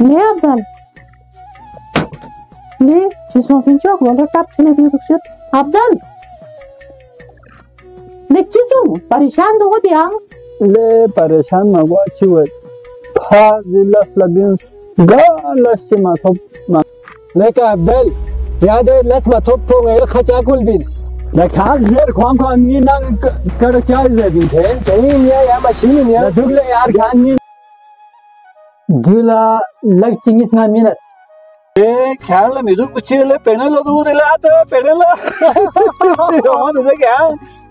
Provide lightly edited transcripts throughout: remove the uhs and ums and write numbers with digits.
Ne Abdal? Ne? Çizim finçok wala tap çene bir kuksut. Abdal. Ne çizim? परेशान तो होती हम. ले परेशान मगवा चिवे था जिल्लास लबिन गालस मा थोप लेका अब्दल याद है लस मा थोप को गए खचा कुल बिन लखा घेर खोम को अन्नी ना कर चार जे बिन थे सही ने या मशीन ने दुगले यार खान ने दुला लग चिंगिस ना मिनट ए ख्याल में मिदु कुछ ले पेनल दूर ले आते पेनल हम तुझे क्या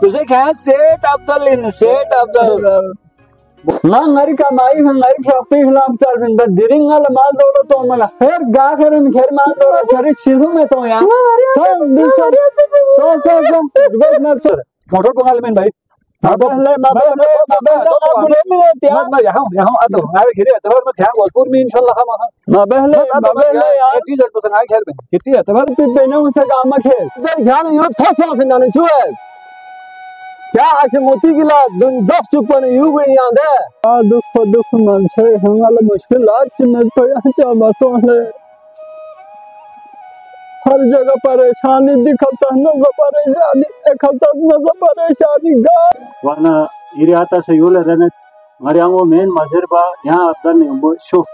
तुझे क्या सेठ अब्दुल इन सेठ अब्दुल ना ngari का माई हम ngari शॉपिंग खिलाफ चल बिन बस दिरिंग वाला माल दौड़ो तो मला फिर गा कर इन खेर माल दौड़ो खरी चीजों में तो यार सब बिचर सो बस मत सर मोटर बंगाल में भाई माबले में त्याग मैं यहां आ तो आवे घिरे तो मैं त्याग भोजपुर में इंशाल्लाह हम माबले यार की जरूरत तो ना खेर में कितनी है तबर पे बेने उसे काम में खेल इधर ध्यान यो थसा फिनाने छुए क्या आके मोती गिला दस चुपन यू भी याद है आ दुख मन से हमारा मुश्किल आज में पड़ा चा बसोले हर जगह परेशानी दिखता नजर परेशानी एकता नजर परेशानी गा वाना इरियाता से योले रहने मरियामो मेन मजर बा यहाँ अब्दल ने वो शो